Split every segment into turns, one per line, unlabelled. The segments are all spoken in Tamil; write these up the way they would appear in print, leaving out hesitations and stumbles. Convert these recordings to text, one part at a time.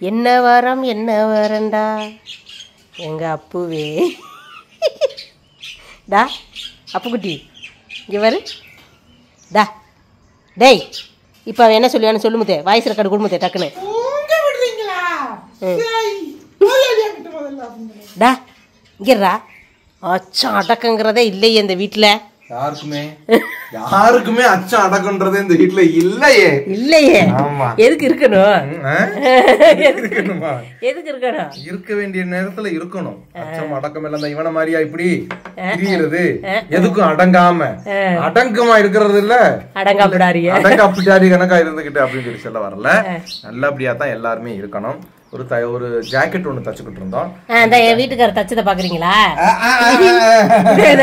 என்ன வரண்டா எங்க அப்புவே. டா அப்புக்குட்டி இங்கே வரு. டா டேய் இப்போ அவன் என்ன சொல்லுவான்னு சொல்லுமுத்தே, வாய்ஸ் ரெக்கார்டு கொடுமுத்தே டக்குன்னு. டா இங்கேறா. அச்சம் அடக்கங்கிறதே இல்லையே இந்த வீட்டில்.
யாருக்குமே அச்சம் அடக்குன்றதே இந்த வீட்டுல இல்லையே.
எதுக்கு இருக்கணும்?
இருக்க வேண்டிய நேரத்துல இருக்கணும். அச்சம் அடக்கம் எல்லாம் இவன மாதிரியா இப்படி திரியிறது? எதுக்கும் அடங்காம அடங்கமா இருக்கிறது இல்ல, அடங்காப்பிடாரி கணக்கா இருந்துகிட்டு அப்படின்னு சொல்லி சொல்ல வரல. நல்லபடியா தான் எல்லாருமே இருக்கணும். ஒரு ஜாக்கெட் ஒண்ணு தச்சுக்கிட்டு இருந்தோம்.
வீட்டுக்காரர் தச்சதை பாக்குறீங்களா?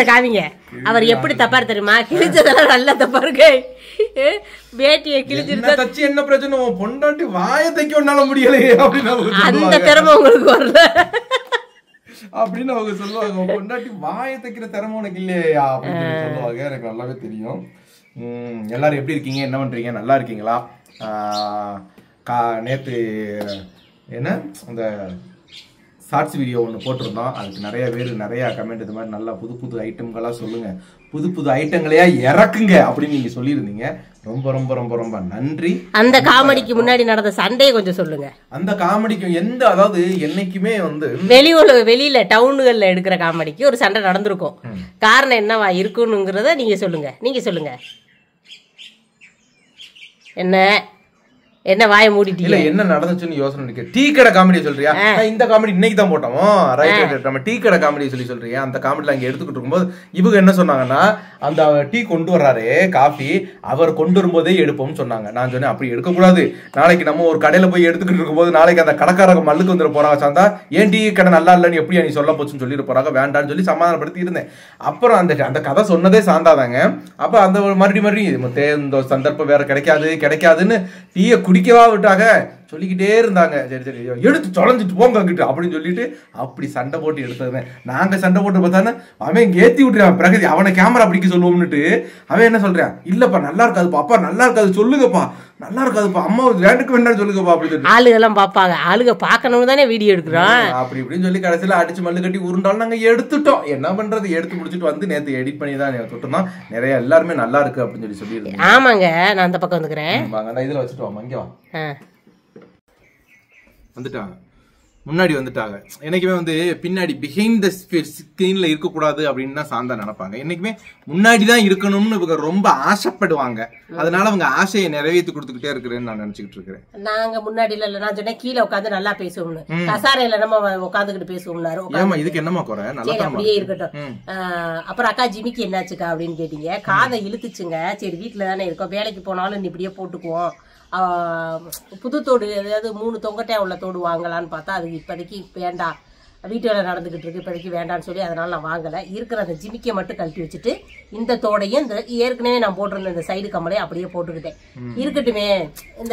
காமிங்க. அவர் எப்படி தப்பாரு தெரியுமா? கிழிச்சதெல்லாம் நல்லா தப்பா இருக்கு. வேட்டியை கிழிச்சிருந்தா
தச்சு என்ன பிரச்சனை? பொண்டாட்டி வாயை தைக்க ஒன்னால முடியலையே அப்படின்னு
அந்த திறமை உங்களுக்கு வரல
அப்படின்னு அவங்க சொல்லுவாங்க. பொண்டாட்டி வாயை தைக்கிற திறமை உனக்கு இல்லையா அப்படின்னு சொல்லுவாங்க. எனக்கு நல்லாவே தெரியும். எல்லாரும் எப்படி இருக்கீங்க? என்ன பண்றீங்க? நல்லா இருக்கீங்களா? நேத்து என்ன அந்த ஷார்ட்ஸ் வீடியோ ஒன்று போட்டிருந்தோம். அதுக்கு நிறைய பேர் நிறைய கமெண்ட் இது மாதிரி நல்லா புது புது ஐட்டங்களா சொல்லுங்க, புது புது ஐட்டங்களையா இறக்குங்க அப்படின்னு நீங்க சொல்லியிருந்தீங்க. ரொம்ப ரொம்ப ரொம்ப ரொம்ப நன்றி.
அந்த காமெடிக்கு முன்னாடி நடந்த சண்டையை கொஞ்சம் சொல்லுங்க.
அந்த காமெடிக்கு அதாவது என்னைக்குமே
வெளியில டவுனுகள்ல எடுக்கிற காமெடிக்கு ஒரு சண்டை நடந்திருக்கும். காரணம் என்னவா இருக்குங்கிறத நீங்க சொல்லுங்க. என்ன வாயை மூடிட்டீங்க?
என்ன நடந்துச்சுன்னு யோசனை நிக்க. டீ கடை காமெடி சொல்றியா? இந்த காமெடி இன்னைக்கு தான் போட்டோம். ரைட். நம்ம டீ கடை காமெடி சொல்றியா? அந்த காமெடியில அங்க எடுத்துக்கிட்டு இருக்கும்போது இவங்க என்ன சொன்னாங்கன்னா, அந்த டீ கொண்டு வர்றாரு காஃபி, அவர் கொண்டு வரும்போதே எடுப்போம்னு சொன்னாங்க. நான் சொன்னேன் அப்படி எடுக்கக்கூடாது. நாளைக்கு நம்ம ஒரு கடையில போய் எடுத்துக்கிட்டு இருக்கும்போது நாளைக்கு அந்த கடைக்காரங்க மல்லுக்கு வந்துட போறாங்க. சாந்தா ஏன் டீ கடை நல்லா இல்லைன்னு எப்படி நீ சொல்ல போச்சுன்னு சொல்லிட்டு போறாங்க. வேண்டான்னு சொல்லி சமாதானப்படுத்தி இருந்தேன். அப்புறம் அந்த கதை சொன்னதே சாந்தாதாங்க. அப்ப அந்த மறுபடியும் இந்த சந்தர்ப்பம் வேற கிடைக்காதுன்னு டீயை குடிக்கவா விட்டாங்க சொல்லிக்கிட்டே இருந்தாங்க. சரி எடுத்து தொலைஞ்சிட்டு போங்க அப்படின்னு சொல்லிட்டு அப்படி சண்டை போட்டு எடுத்தது. நாங்க சண்டை போட்டு பார்த்தானே அவன் ஏத்தி விட்டுறான். பிரகதி அவனை கேமரா பிடிக்க சொல்லுவோம்னுட்டு அவன் என்ன சொல்றான், இல்லப்பா நல்லா இருக்காதுப்பா, அப்பா நல்லா இருக்காது சொல்லுங்கப்பா, நல்லா இருக்காதுப்பா, அம்மா வேண்டுக்கு வேண்டாம் சொல்லுங்கப்பா அப்படின்னு
ஆளுகெல்லாம் பாப்பாங்க. ஆளுக பாக்கணும் தானே வீடியோ எடுக்கிறோம்.
அப்படி இப்படின்னு சொல்லி கடைசியில அடிச்சு மல்லு கட்டி உருண்டாலும் நாங்க எடுத்துட்டோம். என்ன பண்றது, எடுத்து முடிச்சுட்டு வந்து நேற்று எடிட் பண்ணி தான் தொட்டோம். நிறைய எல்லாருமே நல்லா இருக்கு அப்படின்னு சொல்லியிருக்கேன்.
ஆமாங்க, நான் அந்த பக்கம் வந்துக்கிறேன்.
வாங்க இதுல வச்சுட்டு வாங்க. இங்க வா. வந்துட்டாங்க, முன்னாடி வந்துட்டாங்க. என்னைக்குமே பின்னாடி பிஹைண்ட் த ஸ்கிரீன்ல இருக்கக்கூடாது அப்படின்னு தான் சாந்தா நினைப்பாங்க. என்னைக்குமே முன்னாடி தான் இருக்கணும்னு இவங்க ரொம்ப ஆசைப்படுவாங்க. அதனால அவங்க ஆசையை நிறைவேற்றி கொடுத்துக்கிட்டே இருக்கிறேன்னு நான் நினைச்சுக்கிட்டு இருக்கிறேன்.
நாங்க முன்னாடி இல்ல, நான் சொன்னேன் கீழே உட்காந்து நல்லா பேசுவோம்னு. கசாரையில நம்ம உட்காந்துக்கிட்டு பேசுவோம்னாரு.
ஏமா இதுக்கு என்னமா குறை? நல்லா
அப்படியே இருக்கட்டும். அப்புறம் அக்கா ஜிமிக்கு என்னாச்சுக்கா அப்படின்னு கேட்டீங்க. காதை இழுத்துச்சுங்க. சரி வீட்டுல தானே இருக்கோம், வேலைக்கு போனாலும் இப்படியே போட்டுக்குவோம், புது தோடு அதாவது 3 தொங்கட்டையா உள்ள தோடு வாங்கலான்னு பார்த்தா அது இப்போதைக்கு வேண்டாம், வீட்டு வேலை நடந்துகிட்டு இருக்கு, இப்போதைக்கு வேண்டாம்னு சொல்லி அதனால நான் வாங்கலை. இருக்கிற அந்த ஜிமிக்கை மட்டும் கழட்டி வச்சுட்டு இந்த தோடையும் இந்த ஏற்கனவே நான் போட்டிருந்த இந்த சைடு கம்மலையும் அப்படியே போட்டுக்கிட்டேன். இருக்கட்டுமே,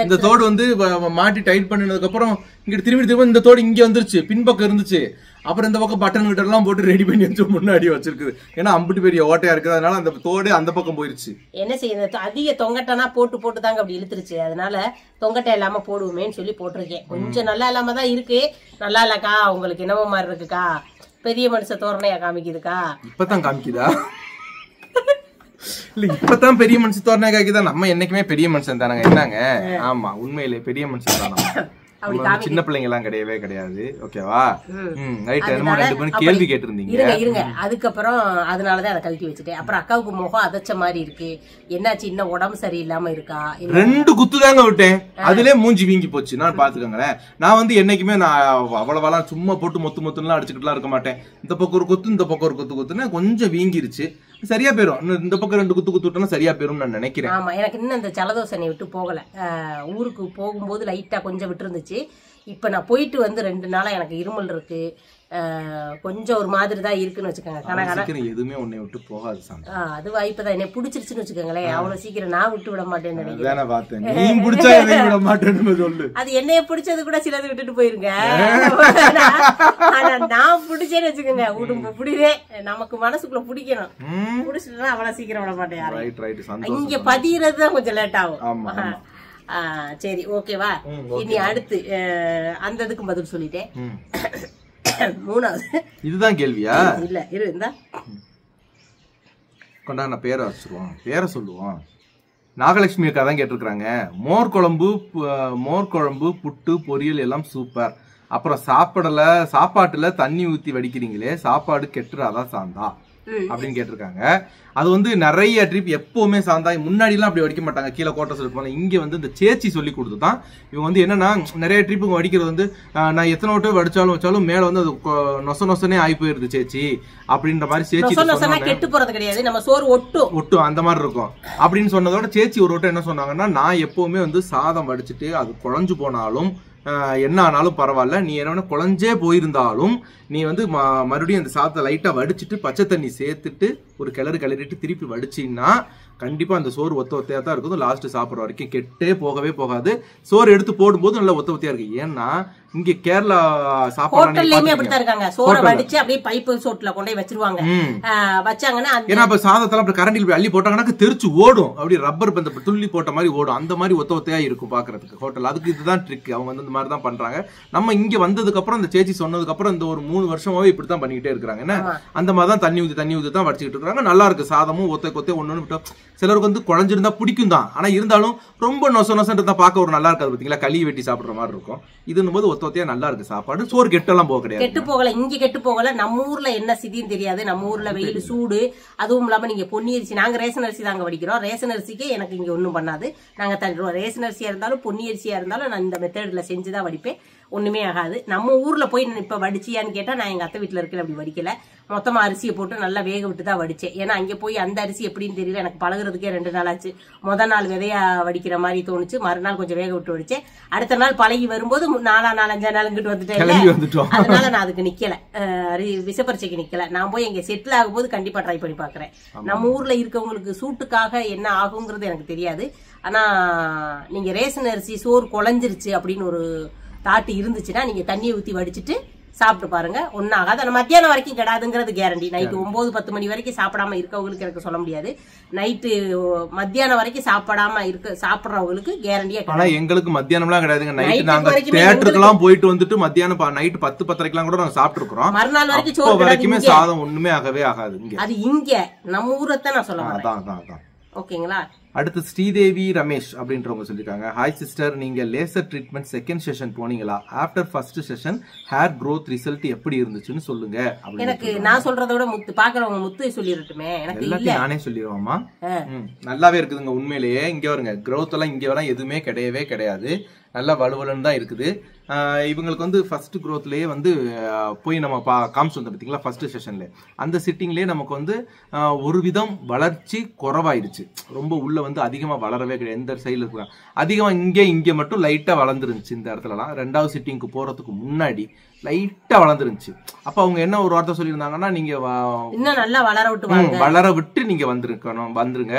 இந்த தோடு மாட்டி டைட் பண்ணினதுக்கு அப்புறம் இங்கிட்டு திரும்பி இந்த தோடு இங்க வந்துருச்சு, பின்பக்கம் இருந்துச்சு. அப்புறம் இந்த பக்கம் பட்டன் கிட்ட எல்லாம் போட்டு ரெடி பண்ணி வச்சு முன்னாடி வச்சிருக்குது. ஏன்னா அம்பிட்டு பெரிய ஓட்டையா இருக்குது, அதனால அந்த தோடு அந்த பக்கம் போயிருச்சு.
என்ன செய்யுது, அதிக தொங்கட்டனா போட்டு தாங்க அப்படி இழுத்துருச்சு. அதனால தொங்கட்டை இல்லாம போடுவோமேன்னு சொல்லி போட்டிருக்கேன். கொஞ்சம் நல்லா இல்லாம தான் இருக்கு. நல்லா இல்லக்கா, உங்களுக்கு என்னமோ மாதிரி இருக்குக்கா, பெரிய மனுஷ தோரணையா காமிக்குதுக்கா.
இப்பதான் காமிக்குதா? இல்ல இப்பதான் பெரிய மனுஷன் தோரணையா காமிக்குதா? நம்ம என்னைக்குமே பெரிய மனுஷன் தானங்க. என்னங்க, ஆமா உண்மையிலே பெரிய மனுஷன் தானே. சின்ன பிள்ளைங்க எல்லாம் கிடையவே கிடையாது. ஓகேவா? கேள்வி கேட்டிருந்தீங்க.
இருங்க. அதுக்கப்புறம் அதனாலதான் அதை கழட்டி வச்சுட்டேன். அப்புறம் அக்காவுக்கு முகம் அதச்ச மாதிரி இருக்கு. என்னாச்சு, இன்னும் உடம்பு சரியில்லாம இருக்கா?
2 குத்து தாங்க விட்டேன், அதுலயே மூஞ்சி வீங்கி போச்சு. நான் பாத்துக்கோங்களேன், நான் என்னைக்குமே நான் அவ்வளவெல்லாம் சும்மா போட்டு மொத்துலாம் அடிச்சுக்கிட்டுலாம் இருக்க மாட்டேன். இந்த பக்கம் ஒரு குத்து, இந்த பக்கம் ஒரு குத்துன்னா கொஞ்சம் வீங்கிருச்சு. சரியா போயிரும். இந்த பக்கம் 2 குத்து விட்டோம்னா சரியா போயிரும் நான் நினைக்கிறேன்.
ஆமா, எனக்கு இன்னும் இந்த ஜலதோஷனை விட்டு போகல. ஊருக்கு போகும்போது லைட்டா கொஞ்சம் விட்டு இருந்துச்சு. இப்ப நான் போயிட்டு 2 நாளா எனக்கு இருமல் இருக்கு. கொஞ்சம் ஒரு மாதிரி தான் இருக்குன்னு வச்சுக்கோங்க.
எதுவுமே உன்னை விட்டு போகாது.
அது வாய்ப்புதான், என்ன பிடிச்சிருச்சுன்னு வச்சுக்கோங்களேன். அவ்வளவு சீக்கிரம் நான் விட்டு விட மாட்டேன்னு நினைக்கிறேன். அது என்னைய பிடிச்சது கூட சிலது விட்டுட்டு போயிருங்க. ஆனா நான் பிடிச்சேன்னு வச்சுக்கோங்க, உடம்பு பிடிவேன். நமக்கு மனசுக்குள்ள பிடிக்கணும். பிடிச்சிட்டுனா அவ்வளவு சீக்கிரம் விட மாட்டேன். இங்க பதியறதுதான் கொஞ்சம் லேட் ஆகும். சரி ஓகேவா. இனி அடுத்து அந்த இதுக்கு பதில் சொல்லிட்டேன். மூணாவது
இதுதான் கேள்வியா?
இல்ல இரு இருந்தா
கொண்டா நான் பேரை வச்சிருவோம், பேரை சொல்லுவோம். நாகலட்சுமி அக்கா தான் கேட்டிருக்கிறாங்க. மோர் குழம்பு புட்டு பொரியல் எல்லாம் சூப்பர். அப்புறம் சாப்பாட்டுல தண்ணி ஊத்தி வடிக்கிறீங்களே, சாப்பாடு கெட்டுறாதான் சாந்தா அப்படின்னு கேட்டிருக்காங்க. அது வந்து நிறைய ட்ரிப் எப்பவுமே சாந்தா முன்னாடி எல்லாம் அப்படி வடிக்க மாட்டாங்க, கீழே கோட்டை சொல்லிருப்பாங்க. இங்க வந்து இந்த சேச்சி சொல்லி கொடுத்துதான் இவங்க வந்து என்னன்னா நிறைய ட்ரிப்புங்க வடிக்கிறது வந்து நான் எத்தனை வட்டம் வச்சாலும் மேல வந்து அது நொசனே ஆகி போயிருது சேச்சி அப்படின்ற மாதிரி சேச்சி
கெட்டு போறது கிடையாது, நம்ம சோறு ஒட்டும்
அந்த மாதிரி இருக்கும் அப்படின்னு சொன்னதோட சேச்சி ஒரு வட்டம் என்ன சொன்னாங்கன்னா, நான் எப்பவுமே வந்து சாதம் வடிச்சிட்டு அது குழஞ்சு போனாலும் என்ன ஆனாலும் பரவாயில்ல, நீ என்ன குழஞ்சே போயிருந்தாலும் நீ வந்து மறுபடியும் அந்த சாதத்தை லைட்டா வடிச்சிட்டு பச்சை தண்ணி சேர்த்துட்டு ஒரு கிளறிட்டு திருப்பி வடிச்சின்னா கண்டிப்பா அந்த சோறு ஒத்தையா தான் இருக்கும். லாஸ்ட் சாப்பிட்ற வரைக்கும் கெட்டே போகாது. சோறு எடுத்து போடும்போது நல்லா ஒத்தையா இருக்கு. ஏன்னா இங்க கேரளா சாப்பாடு
இருக்காங்க, சோறை வடிச்சு அப்படியே பைப்பு சோட்டுல கொண்டு போய் வச்சிருவாங்க. வச்சாங்கன்னா
ஏன்னா இப்ப சாதத்தெல்லாம் அப்படி கரண்டில் போய் அள்ளி போட்டாங்கன்னா தெரிச்சு ஓடும், அப்படி ரப்பர் பந்த துள்ளி போட்ட மாதிரி ஓடும். அந்த மாதிரி ஒத்தையா இருக்கும் பாக்குறதுக்கு ஹோட்டல். அதுக்கு இதுதான் ட்ரிக். அவங்க வந்து இந்த மாதிரி தான் பண்றாங்க. நம்ம இங்க வந்ததுக்கு அப்புறம் இந்த சேச்சி சொன்னதுக்கு அப்புறம் இந்த ஒரு 3 வருஷமாவே இப்படித்தான் பண்ணிக்கிட்டே இருக்காங்க. என்ன அந்த மாதிரி தான் தண்ணி ஊத்தி தான் வடிச்சுக்கிட்டு இருக்காங்க. நல்லா இருக்கு சாதமும் ஒத்தை ஒன்னு. சிலருக்கு வந்து குழஞ்சிருந்தா பிடிக்கும் தான், ஆனா இருந்தாலும் ரொம்ப நொசன்றதா பார்க்க ஒரு நல்லா இருக்காது பாத்தீங்களா, களி வெட்டி சாப்பிடுற மாதிரி இருக்கும். இதுன்னு போது ஒத்தையா நல்லா இருக்கு சாப்பாடு. சோறு கெட்டெல்லாம் போக கிடையாது,
கெட்டு போகல. இங்க கெட்டு போகல. நம்ம ஊர்ல என்ன சிதின்னு தெரியாது. நம்ம ஊர்ல வெயில் சூடு, அதுவும் இல்லாம நீங்க பொன்னி அரிசி, நாங்க ரேஷன் அரிசி தாங்க வடிக்கிறோம். ரேஷன் அரிசிக்கு எனக்கு இங்க ஒண்ணும் பண்ணாது, நாங்க தள்ளிடுவோம். ரேஷன் அரிசியா இருந்தாலும் பொன்னி அரிசியா இருந்தாலும் நான் இந்த மெத்தட்ல செஞ்சுதான் வடிப்பேன், ஒண்ணுமே ஆகாது. நம்ம ஊர்ல போய் இப்ப வடிச்சியான்னு கேட்டா நான் எங்க அத்தை வீட்டுல இருக்கல அப்படி வடிக்கல. மொத்தமா அரிசியை போட்டு நல்லா வேக விட்டு தான் வடிச்சேன். ஏன்னா அங்க போய் அந்த அரிசி எப்படின்னு தெரியல, எனக்கு பழகுறதுக்கே 2 நாள் ஆச்சு. முதல் நாள் விதையா வடிக்கிற மாதிரி தோணுச்சு, மறுநாள் கொஞ்சம் வேக விட்டு வடிச்சேன். அடுத்த நாள் பழகி வரும்போது 4 நாள் 5 நாள் இங்கிட்டு வந்துட்டேன். அதனால நான் அதுக்கு நிக்கல, விசப்பரிச்சைக்கு நிக்கல. நான் போய் எங்க செட்டில் ஆகும்போது கண்டிப்பா ட்ரை பண்ணி பாக்குறேன். நம்ம ஊர்ல இருக்கவங்களுக்கு சூட்டுக்காக என்ன ஆகுங்கிறது எனக்கு தெரியாது. ஆனா நீங்க ரேஷன் அரிசி சோறு குழஞ்சிருச்சு அப்படின்னு ஒரு தாட்டு இருந்துச்சுன்னா நீங்க தண்ணியை ஊத்தி வடிச்சிட்டு சாப்பிட்டு பாருங்க, ஒன்னும் ஆகாது. ஆனா மத்தியானம் வரைக்கும் கெடாதுங்கிறது கேரண்டி. நைட்டு 9-10 மணி வரைக்கும் சாப்பிடாம இருக்கவங்களுக்கு எனக்கு சொல்ல முடியாது. நைட்டு மத்தியானம் வரைக்கும் சாப்பிடுறவங்களுக்கு கேரண்டியா.
ஆனா எங்களுக்கு மத்தியானம்லாம் கிடையாதுங்க. நைட்டு நாங்க தியேட்டருக்குலாம் போயிட்டு வந்துட்டு மத்தியானம் நைட்டு 10-10:30 கூட நாங்க சாப்பிட்டு இருக்கோம்.
மறுநாள் வரைக்கும் சோறு
வரைக்குமே சாதம் ஒண்ணுமே ஆகவே ஆகாது.
அது இங்க நம்ம ஊரத்தான் நான் சொல்ல
வரேன்.
ஓகேங்களா.
அடுத்து ஸ்ரீதேவி ரமேஷ் அப்படின்றவங்க சொல்லிருக்காங்க, ஹாய் சிஸ்டர், நீங்க லேசர் ட்ரீட்மெண்ட் செகண்ட் செஷன் போனீங்களா? After first session hair growth result எப்படி இருந்துச்சுன்னு சொல்லுங்க.
எனக்கு நான் சொல்றத விட முத்து பாக்குறவங்க முத்து சொல்லிரட்டுமே. எனக்கு
எல்லாத்தையும் நானே சொல்லிடுவோமா? நல்லாவே இருக்குதுங்க உண்மையிலேயே. இங்க வருங்க க்ரோத் எல்லாம் இங்க வரலாம் எதுவுமே கிடையவே கிடையாது, நல்லா வலுவலுன்னு தான் இருக்குது. இவங்களுக்கு வந்து ஃபர்ஸ்ட் க்ரோத்லயே வந்து போய் நம்ம காமிச்சு வந்தோம் பார்த்தீங்களா ஃபர்ஸ்ட் செஷன்ல, அந்த சிட்டிங்லயே நமக்கு வந்து ஒரு விதம் வளர்ச்சி குறைவாயிருச்சு. ரொம்ப உள்ள வந்து அதிகமா வளரவே கிடையாது. எந்த சைடுல இருக்கலாம் அதிகமா இங்க மட்டும் லைட்டா வளர்ந்துருந்துச்சு. இந்த இடத்துலலாம் 2வது சிட்டிங்க்கு போறதுக்கு முன்னாடி லைட்டா வளர்ந்துருந்துச்சு. அப்ப அவங்க என்ன ஒரு வார்த்தை சொல்லியிருந்தாங்கன்னா, நீங்க
இன்னும் நல்லா
வளர விட்டு நீங்க வந்துருங்க.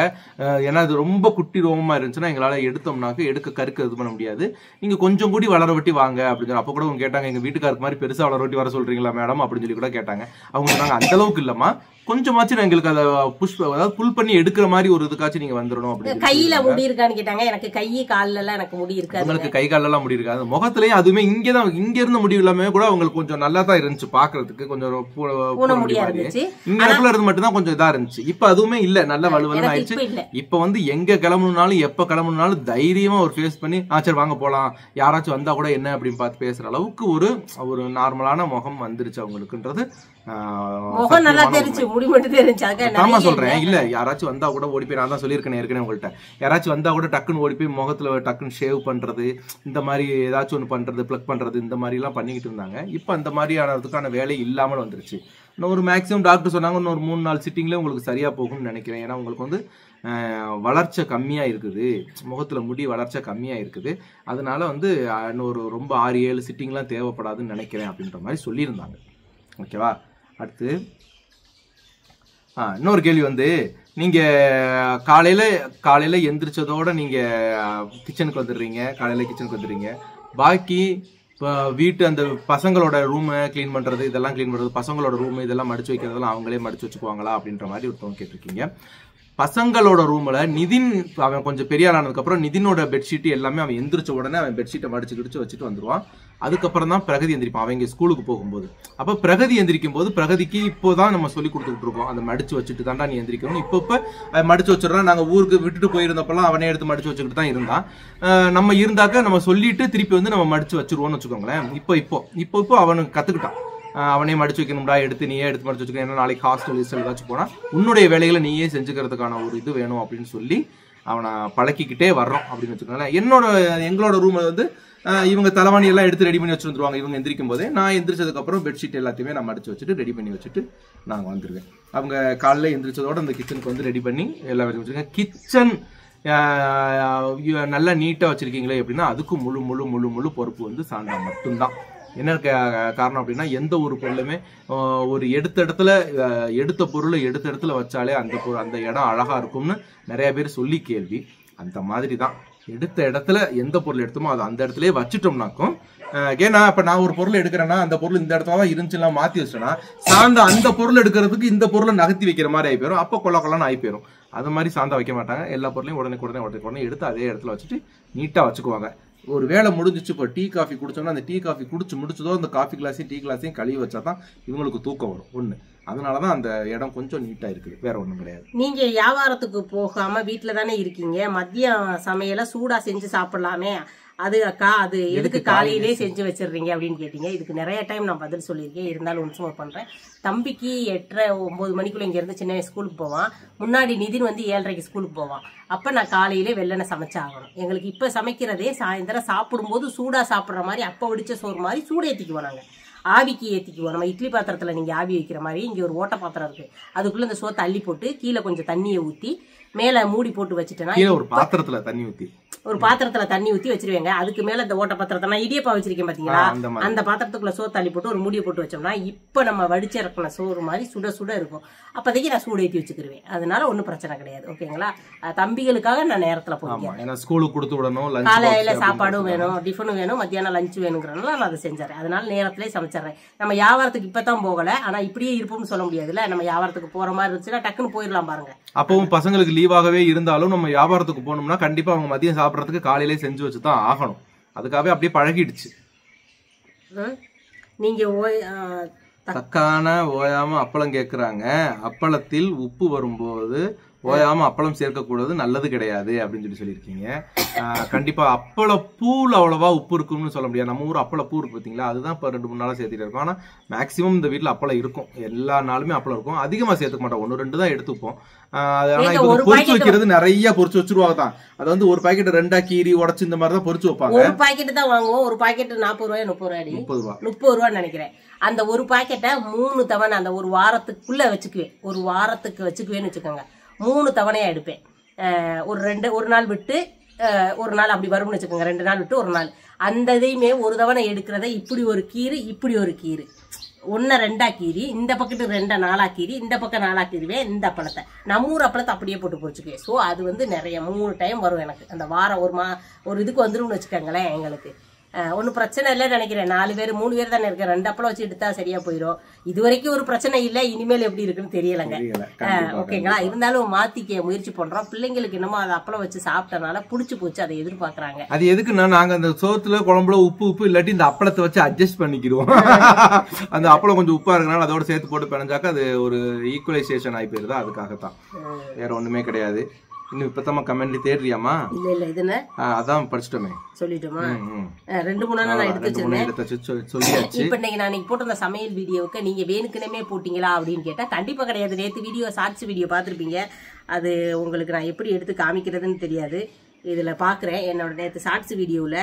ஏன்னா அது ரொம்ப குட்டி ரோமமா இருந்துச்சுன்னா எங்களால எடுக்க கருக்கு இது பண்ண முடியாது, நீங்க கொஞ்சம் கூடி வளர விட்டு வாங்க அப்படின்னு சொல்லி. அப்ப கூட அவங்க கேட்டாங்க, எங்க வீட்டுக்காருக்கு மாதிரி பெருசா வளர விட்டு வர சொல்றீங்களா மேடம் அப்படின்னு சொல்லி கூட கேட்டாங்க. அவங்க சொன்னாங்க அந்த அளவுக்கு இல்லம்மா, கொஞ்சமாச்சும் எங்களுக்கு அதை புல் பண்ணி எடுக்கிற மாதிரி ஒரு இதுக்காச்சும் நீங்க வந்துடணும் அப்படின்னு.
கையில முடி இருக்கான்னு கேட்டாங்க. எனக்கு கை கால்ல எல்லாம் எனக்கு முடி இருக்காது.
உங்களுக்கு கை கால்ல எல்லாம் முடி இருக்காது, முகத்திலேயே அதுவுமே இங்கதான் இங்க இருந்த முடி இல்லாம கூட அவங்களுக்கு கொஞ்சம் நல்லா தான் இருந்துச்சு பாக்குறதுக்கு. கொஞ்சம் இங்க இருந்து மட்டும் தான் கொஞ்சம் இதா இருந்துச்சு. இப்ப அதுவுமே இல்ல, நல்ல வலுவலன்னு ஆயிடுச்சு. இப்ப வந்து எங்க கிளம்பணும்னாலும் எப்ப கிளம்பணும்னாலும் தைரியமா ஒரு ஃபேஸ் பண்ணி சரி வாங்க போலாம், யாராச்சும் வந்தா கூட என்ன அப்படின்னு பார்த்து பேசுற அளவுக்கு ஒரு நார்மலான முகம் வந்துருச்சு அவங்களுக்குன்றது.
முகம் நல்லா தெரிஞ்சு, முடி மட்டும் தெரிஞ்சு.
ஆமா சொல்றேன், இல்ல யாராச்சும் வந்தா கூட ஓடி போய், நான் தான் சொல்லியிருக்கேன் ஏற்கனவே உங்கள்கிட்ட, யாராச்சும் வந்தா கூட டக்குன்னு ஓடி போய் முகத்துல டக்குன்னு ஷேவ் பண்றது, இந்த மாதிரி ஏதாச்சும் ஒண்ணு பண்றது, பிளக் பண்றது, இந்த மாதிரி எல்லாம் பண்ணிக்கிட்டு இருந்தாங்க. இப்ப அந்த மாதிரியானதுக்கான வேலை இல்லாமல் வந்துருச்சு. ஒரு மேக்ஸிமம் டாக்டர் சொன்னாங்க இன்னொரு 3-4 சிட்டிங்ல உங்களுக்கு சரியா போகும்னு நினைக்கிறேன். ஏன்னா உங்களுக்கு வந்து வளர்ச்சி கம்மியா இருக்குது, முகத்துல முடி வளர்ச்சி கம்மியா இருக்குது, அதனால வந்து இன்னொரு ரொம்ப 6-7 சிட்டிங்லாம் தேவைப்படாதுன்னு நினைக்கிறேன் அப்படின்ற மாதிரி சொல்லியிருந்தாங்க. ஓகேவா. அடுத்து இன்னொரு கேள்வி வந்து, நீங்க காலையில எந்திரிச்சதோட நீங்க கிச்சனுக்கு வந்துடுறீங்க, பாக்கி இப்போ வீட்டு அந்த பசங்களோட ரூமை கிளீன் பண்றது, இதெல்லாம் கிளீன் பண்றது, பசங்களோட ரூம் இதெல்லாம் மடிச்சு வைக்கிறதெல்லாம் அவங்களே மடிச்சு வச்சுக்குவாங்களா அப்படின்ற மாதிரி ஒருத்தவங்க கேட்டிருக்கீங்க. பசங்களோட ரூம்ல நிதின் அவன் கொஞ்சம் பெரிய ஆனதுக்கு அப்புறம் நிதினோட பெட்ஷீட் எல்லாமே அவன் எந்திரிச்ச உடனே அவன் பெட்ஷீட்டை மடிச்சு கிடிச்சு வச்சுட்டு வந்துருவான். அதுக்கப்புறம் தான் பிரகதி எந்திரிப்பான் அவங்க ஸ்கூலுக்கு போகும்போது. அப்ப பிரகதி எந்திரிக்கும் போது பிரகதிக்கு இப்போதான் நம்ம சொல்லி கொடுத்துட்டு இருக்கோம், அந்த மடிச்சு வச்சுட்டு தாண்டா நீ எந்திரிக்கணும். இப்ப மடிச்சு வச்சிடறான். நாங்க ஊருக்கு விட்டுட்டு போயிருந்தப்பெல்லாம் அவனே எடுத்து மடிச்சு வச்சுக்கிட்டு தான் இருந்தான். நம்ம இருந்தாக்க நம்ம சொல்லிட்டு திருப்பி வந்து நம்ம மடிச்சு வச்சிருவோம்னு வச்சுக்கோங்களேன். இப்போ அவனுக்கு கத்துக்கிட்டான். அவனே மடிச்சு வைக்கணும்டா, எடுத்து நீயே எடுத்து மடிச்சு வச்சுக்கணும். ஏன்னா நாளைக்கு ஹாஸ்டல் ஏதாச்சும் போனா உன்னுடைய வேலைகளை நீயே செஞ்சுக்கிறதுக்கான ஒரு இது வேணும் அப்படின்னு சொல்லி அவனை பழக்கிக்கிட்டே வர்றோம் அப்படின்னு வச்சுக்கோங்களேன். எங்களோட ரூம் வந்து இவங்க தலைவாணி எல்லாம் எடுத்து ரெடி பண்ணி வச்சுருந்துருவாங்க. இவங்க எந்திரிக்கும் போதே நான் எந்திரிச்சதுக்கு அப்புறம் பெட்ஷீட் எல்லாத்தையுமே நான் மடிச்சு வச்சுட்டு ரெடி பண்ணி வச்சுட்டு நாங்கள் வந்துருவேன். அவங்க காலைல எந்திரிச்சதோட அந்த கிச்சனுக்கு வந்து ரெடி பண்ணி எல்லாம் வச்சு வச்சிருக்கேன். கிச்சன் நல்லா நீட்டா வச்சிருக்கீங்களே அப்படின்னா அதுக்கு முழு முழு முழு முழு பொறுப்பு வந்து சாந்தா மட்டும்தான். என்ன காரணம் அப்படின்னா எந்த ஒரு பொருளுமே ஒரு எடுத்த பொருளை எடுத்த இடத்துல வச்சாலே அந்த இடம் அழகா இருக்கும்னு நிறைய பேர் சொல்லி கேள்வி. அந்த மாதிரி தான் எடுத்த இடத்துல எந்த பொருள் எடுத்தோமோ அதை அந்த இடத்துலயே வச்சுட்டோம்னாக்கும். ஏன்னா இப்ப நான் ஒரு பொருள் எடுக்கிறேன்னா அந்த பொருள் இந்த இடத்துல தான் இருந்துச்சுன்னா மாத்தி வச்சோன்னா சாந்தா அந்த பொருள் எடுக்கிறதுக்கு இந்த பொருளை நகர்த்தி வைக்கிற மாதிரி ஆகி போயிடும். அப்போ கொள்ளன்னு ஆகி போயிடும். அது மாதிரி சாந்தா வைக்க மாட்டாங்க. எல்லா பொருளையும் உடனே எடுத்து அதே இடத்துல வச்சுட்டு நீட்டா வச்சுக்குவாங்க. ஒரு வேலை முடிஞ்சிச்சு. இப்போ டீ காஃபி குடிச்சோம்னா அந்த டீ காஃபி குடிச்சு முடிச்சதோ அந்த காஃபி கிளாஸையும் டீ கிளாஸையும் கழுவி வச்சா தான் இவங்களுக்கு தூக்கம் வரும் ஒண்ணு. அதனாலதான் அந்த இடம் கொஞ்சம் நீட்டா இருக்குது, வேற ஒண்ணும் கிடையாது.
நீங்க வியாபாரத்துக்கு போகாம வீட்டுல தானே இருக்கீங்க, மதியம் சமையல சூடா செஞ்சு சாப்பிடலாமே, அது அக்கா அது எதுக்கு காலையிலே செஞ்சு வச்சிடுறீங்க அப்படின்னு கேட்டீங்க. இதுக்கு நிறைய டைம் நான் பதில் சொல்லியிருக்கேன். இருந்தாலும் ஒன்றும் பண்றேன். தம்பிக்கு 8:30-9 மணிக்குள்ள இங்க இருந்து சின்ன ஸ்கூலுக்கு போவான். முன்னாடி நிதின் வந்து 7:30 ஸ்கூலுக்கு போவான். அப்ப நான் காலையிலே வெள்ளனை சமைச்சாகணும். எங்களுக்கு இப்ப சமைக்கிறதே சாயந்தரம் சாப்பிடும்போது சூடா சாப்பிடுற மாதிரி அப்ப வடிச்ச சோறு மாதிரி சூடு ஏத்திக்குவோம். நாங்க ஆவிக்கு ஏத்திக்குவோம். நம்ம இட்லி பாத்திரத்துல நீங்க ஆவி வைக்கிற மாதிரி இங்க ஒரு ஓட்ட பாத்திரம் இருக்கு. அதுக்குள்ள இந்த சோத்தை அள்ளி போட்டு கீழே கொஞ்சம் தண்ணியை ஊத்தி மேல மூடி போட்டு வச்சுட்டேன்னா
ஒரு பாத்திரத்துல தண்ணி ஊத்தி வச்சிருவேங்க. அதுக்கு மேல இந்த ஓட்ட பாத்திரத்தை நான் இடியப்பா வச்சிருக்கேன் பாத்தீங்களா, அந்த பாத்திரத்துக்குள்ள சோத்து அள்ளி போட்டு ஒரு மூடியை போட்டு வச்சோம்னா இப்ப நம்ம வடிச்சு இறக்கின சோறு மாதிரி சுட சுட இருக்கும். அப்போதைக்கு நான் சூடு ஏற்றி வச்சுக்கிருவேன். அதனால ஒன்னும் பிரச்சனை கிடையாது. ஓகேங்களா. தம்பிகளுக்காக நான் நேரத்துல போகிறேன். ஸ்கூலுக்கு கொடுத்து விடணும்,
காலையில சாப்பாடும் வேணும், டிஃபனும் வேணும், மத்தியானம் லஞ்ச் வேணுங்கிறனால நான் அதை செஞ்சிடறேன். அதனால நேரத்திலே சமைச்சிடறேன். நம்ம வியாபாரத்துக்கு இப்பதான் போகல, ஆனா இப்படியே இருப்போம்னு சொல்ல முடியாதுல்ல. நம்ம வியாபாரத்துக்கு போற மாதிரி இருந்துச்சுன்னா டக்குன்னு போயிடலாம் பாருங்க.
அப்பவும் பசங்களுக்கு லீவாகவே இருந்தாலும் நம்ம வியாபாரத்துக்கு போனோம்னா கண்டிப்பா அவங்க மதியம் சாப்பிடறதுக்கு காலையிலே செஞ்சு வச்சுதான் ஆகணும். அதுக்காகவே அப்படியே பழகிடுச்சு.
நீங்க
தக்கான ஓயாம அப்பளம் கேக்குறாங்க. அப்பளத்தில் உப்பு வரும்போது ஓயாம அப்பளம் சேர்க்கக்கூடாது, நல்லது கிடையாது அப்படின்னு சொல்லியிருக்கீங்க. கண்டிப்பா அப்பள பூல அவ்வளவா உப்பு இருக்கும்னு சொல்ல முடியாது. நம்ம ஊர் அப்பள பூ இருக்கு பாத்தீங்களா, அதுதான் இப்ப 2-3 நாளா சேர்த்துட்டு இருக்கோம். ஆனா மேக்சிமம் இந்த வீட்டுல அப்பளம் இருக்கும், எல்லா நாளுமே அப்பளம் இருக்கும். அதிகமா சேர்த்துக்க மாட்டோம், 1-2 தான் எடுத்துப்போம். பொரிச்சு வைக்கிறது நிறைய பொரிச்சு வச்சிருவாங்க தான். அது வந்து ஒரு பாக்கெட் 2 கீரி உடச்சு இந்த மாதிரி தான் பொரிச்சு வைப்பாங்க.
ஒரு பாக்கெட் தான் வாங்குவோம். ஒரு பாக்கெட் 40 ரூபாய் 30 ரூபாய் நினைக்கிறேன். அந்த ஒரு பாக்கெட்டை 3 தவணை அந்த ஒரு வாரத்துக்குள்ள வச்சுக்குவேன். ஒரு வாரத்துக்கு வச்சுக்குவேன்னு வச்சுக்கோங்க. 3 தவணையா எடுப்பேன். ஒரு நாள் விட்டு ஒரு நாள் அப்படி வரும்னு வச்சுக்கோங்க. 2 நாள் விட்டு ஒரு நாள். அந்த இதையுமே ஒரு தவணை எடுக்கிறத இப்படி ஒரு கீரு இப்படி ஒரு கீரு 1-2 கீரி, இந்த பக்கத்து 2-4 கீரி, இந்த பக்கம் 4 கீரிவேன். இந்த அப்பளத்தை நம்ம ஊர் அப்பளத்தை அப்படியே போட்டு பொரிச்சுக்குவேன். ஸோ அது வந்து நிறைய 3 டைம் வரும் எனக்கு. அந்த வாரம் ஒரு இதுக்கு வந்துரும்னு வச்சுக்கோங்களேன். எங்களுக்கு ஒன்னும் பிரச்சனை இல்லைன்னு நினைக்கிறேன். 4 பேர் 3 பேர் தானே இருக்கேன். 2 அப்பளம் வச்சு எடுத்தா சரியா போயிடும். இது வரைக்கும் ஒரு பிரச்சனை இல்லை. இனிமேல் எப்படி இருக்குன்னு தெரியலங்க. ஓகேங்களா. இருந்தாலும் மாத்திக்க முயற்சி பண்றோம். பிள்ளைங்களுக்கு என்னமோ அதை அப்பளம் வச்சு சாப்பிட்டனால புடிச்சு போச்சு, அதை எதிர்பார்க்கறாங்க.
அது எதுக்குன்னா நாங்க அந்த சோத்துல குழம்புல உப்பு இல்லாட்டி இந்த அப்பளத்தை வச்சு அட்ஜஸ்ட் பண்ணிக்கிறோம். அந்த அப்பளம் கொஞ்சம் உப்பா இருக்கனால அதோட சேர்த்து போட்டு பிணைஞ்சாக்க அது ஒரு ஈக்குவலைசேஷன் ஆகி போயிருதா, அதுக்காகத்தான், வேற ஒண்ணுமே கிடையாது. இன்னும் இப்பதான் கமெண்ட் தேடுறியாமா?
இல்ல இல்ல இதுன்னு
அதான் படிச்சிட்டோமே,
சொல்லிட்டோமா? 2-3 நான் எடுத்து வச்சிருந்தேன். இப்ப நான் போட்ட சமையல் வீடியோவுக்கு நீங்க வேணுக்குனே போட்டீங்களா அப்படின்னு கேட்டா கண்டிப்பா கிடையாது. நேத்து வீடியோ ஷார்ட்ஸ் வீடியோ பாத்திருப்பீங்க. அது உங்களுக்கு நான் எப்படி எடுத்து காமிக்கிறதுன்னு தெரியாது. இதுல பாக்குறேன் என்னோட நேத்து ஷார்ட்ஸ் வீடியோல,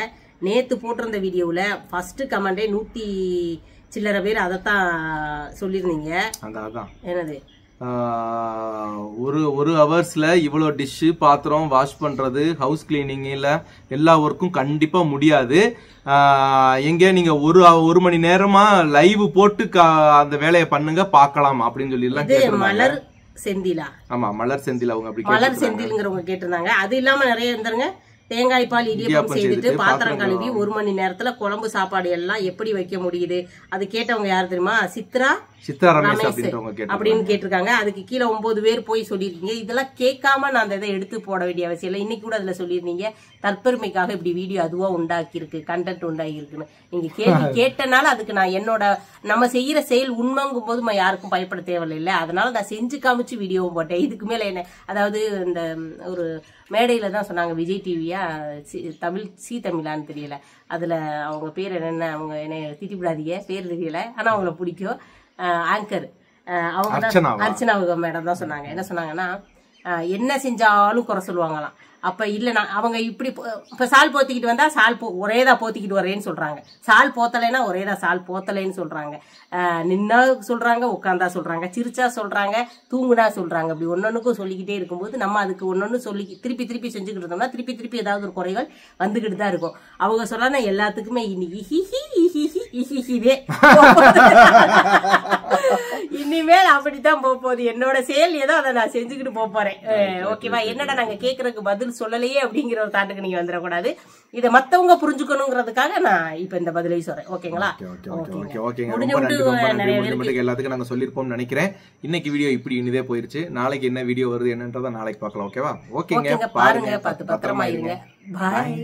நேத்து போட்டிருந்த வீடியோல ஃபர்ஸ்ட் கமெண்டே 100 சில்லற பேர் அதைத்தான் சொல்லிருந்தீங்க. என்னது
ஒரு ஹவர்ஸ்ல இவ்வளோ டிஷ்ஷு பாத்திரம் வாஷ் பண்றது ஹவுஸ் கிளீனிங்ல எல்லா ஒர்க்கும் கண்டிப்பா முடியாது. எங்க நீங்க ஒரு மணி நேரமா லைவ் போட்டு அந்த வேலையை பண்ணுங்க பாக்கலாம் அப்படின்னு சொல்லி எல்லாம்
மலர் செந்திலா.
ஆமா மலர் செந்தில் அவங்க அப்படி
மலர் செந்தில்ங்கிறவங்க கேட்டிருந்தாங்க. அது இல்லாம நிறைய இருந்தாங்க. தேங்காய் பால் இடியப்பம் செய்துட்டு பாத்திரம் கழுவி 1 மணி நேரத்துல குழம்பு சாப்பாடு எல்லாம் எப்படி வைக்க முடியுது? அது கேட்டவங்க யாரு தெரியுமா? சித்ரா ரமேஷ் அப்படின்னு கேட்டிருக்காங்க. அதுக்கு கீழே 9 பேர் போய் சொல்லிருக்கீங்க. இதெல்லாம் கேட்காம நான் அந்த இதை எடுத்து போட வேண்டிய அவசியம் இல்லை. இன்னைக்கு கூட அதுல சொல்லியிருந்தீங்க தற்பெருமைக்காக இப்படி வீடியோ அதுவா உண்டாக்கி இருக்கு, கண்டென்ட் உண்டாகி இருக்குன்னு. நீங்க கேள்வி கேட்டனால அதுக்கு நான் என்னோட நம்ம செய்யற செயல் உண்மைங்கும் போது யாருக்கும் பயப்பட தேவையில்லை. அதனால நான் செஞ்சு காமிச்சு வீடியோவும் போட்டேன். இதுக்கு மேல என்ன, அதாவது இந்த ஒரு மேடையில தான் சொன்னாங்க, விஜய் டிவியா தமிழான்னு தெரியல, அதுல அவங்க பேர் என்னென்ன, அவங்க என்ன திட்டிவிடாதீங்க, பேர் தெரியல, ஆனா அவங்கள பிடிக்கும். ஆங்கர் அவங்க தான் அர்ச்சனா மேடம் தான் சொன்னாங்க. என்ன சொன்னாங்கன்னா, என்ன செஞ்சாலும் குறை சொல்லுவாங்களாம். அப்ப இல்ல அவங்க இப்படி இப்ப சால் போத்திக்கிட்டு வந்தா ஒரேதான் போத்திக்கிட்டு வரேன்னு சொல்றாங்க. சால் போத்தலைன்னா ஒரேதான் சால் போத்தலைன்னு சொல்றாங்க. நின்னா சொல்றாங்க, உட்காந்தா சொல்றாங்க, சிரிச்சா சொல்றாங்க, தூங்குனா சொல்றாங்க. அப்படி ஒன்னொன்னுக்கும் சொல்லிக்கிட்டே இருக்கும்போது நம்ம அதுக்கு ஒன்னொன்னு சொல்லி திருப்பி திருப்பி செஞ்சுக்கிட்டு இருந்தோம்னா திருப்பி ஏதாவது ஒரு குறைகள் வந்துகிட்டு தான் இருக்கும். அவங்க சொன்னா எல்லாத்துக்குமே இனிமேல் அப்படித்தான் போகுது. என்னோட செயல் ஏதோ அதை நான் செஞ்சுக்கிட்டு போறேன். ஓகேவா? என்னடா நாங்க கேக்குறதுக்கு பதில் சொல்லலையே அப்படிங்கிற ஒரு தாட்டுக்கு நீங்க வந்துடக்கூடாது. இதை மத்தவங்க புரிஞ்சுக்கணுங்கிறதுக்காக நான் இப்ப இந்த பதிலையும் சொல்றேன். ஓகேங்களா?
எல்லாத்துக்கும் நாங்க சொல்லிருப்போம் நினைக்கிறேன். இன்னைக்கு வீடியோ இப்படி இனிதே போயிருச்சு. நாளைக்கு என்ன வீடியோ வருது என்னன்றதை நாளைக்கு பார்க்கலாம். ஓகேவா? ஓகேங்க,
பாருங்க, பத்திரமா இருங்க. பாய்.